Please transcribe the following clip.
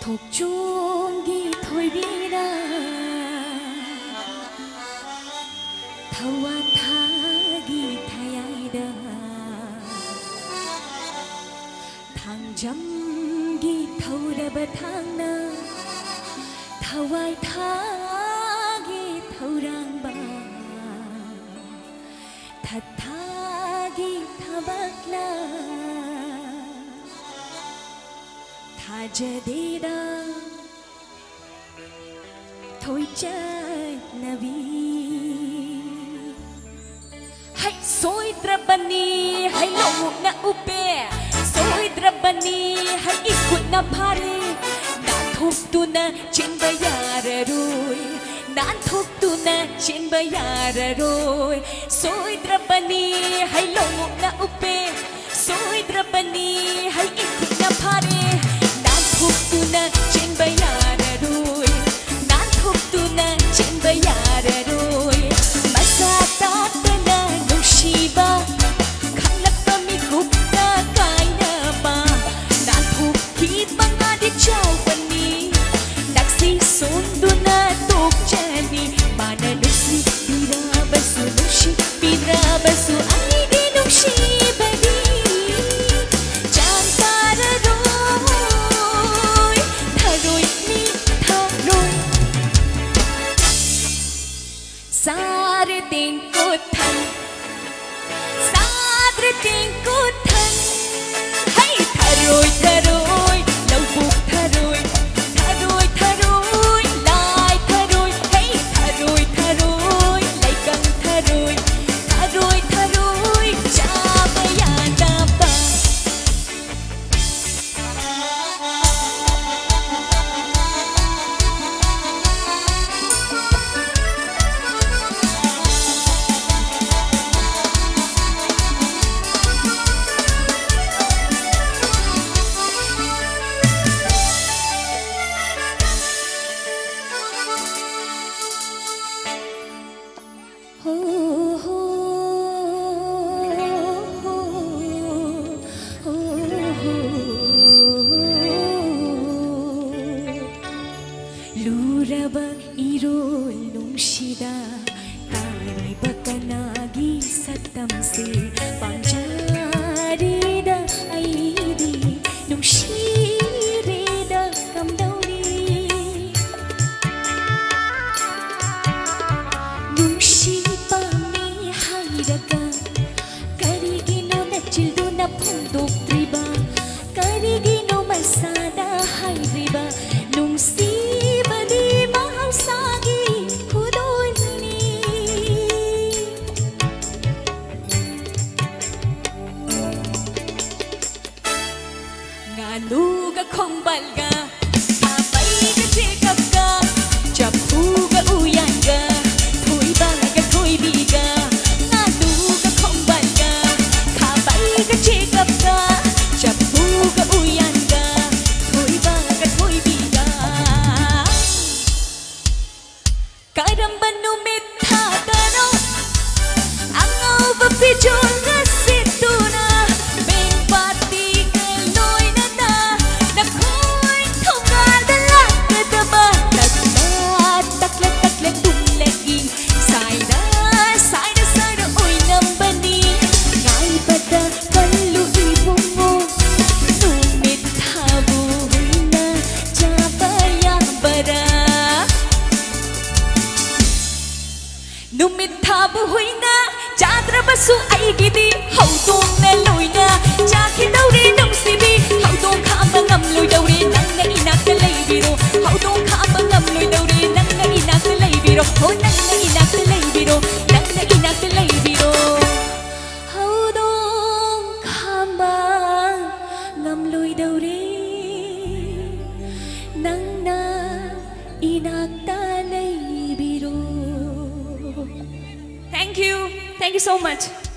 thuộc chuông ghi thôi bi na thawa tha ghi thay ai da thang jam ghi thâu ra ba thang na thawai tha ghi thâu rang ba thật tha ghi tha bak la Jadida thôi chết nabi hay soi drabani hay longuk na upe soi drabani hay ikut na pare nan thuk tu na trên bayar rồi nan thuk tu na trên bayar rồi soi drabani hay longuk na upe soi drabani hay ikut na pare thúc tu na trên bayar rồi nan thúc tu na trên bayar rồi masa ta na nung shiba khalak pa mi gupta kai na ba nan thúc ki banga di chau pani naksi sundu na tok chani mana nusi bira basu ai di nung shiba di Sare ting cô thân hay thà rồi lâu buộc thà rồi lại thà rồi hay thà rồi lại cần thà rồi cha bây giờ đã ba Luraba irol nungsida tari bakanagi satam se pangjarida aidi nungsirida kamdauri nungsipa mi hairaga karigino nachildu na phundok triba karigino masada hairiba nungsi Nuga không balga, kapai ka chekap ka, chapuga uyanga, thôi banga thôi biga. Nuga không balga, kapai ka chekap ka, chapuga uyanga, thôi banga thôi biga. Karam banu mitha tano, angau bapijol kasituna. Numit thabu huina chadra basu ai gidi hau tung na loina cha khi đâu đi nung sibi hau tung kham ngam loi đâu đi nang na ina ka lei biro hau tung kham ngam loi đâu đi nang na ina ka lei biro ho nang na ina ka lei biro nang na ina ka lei biro hau tung kham ngam loi đâu đi nang na ina ka lei biro. Thank you so much.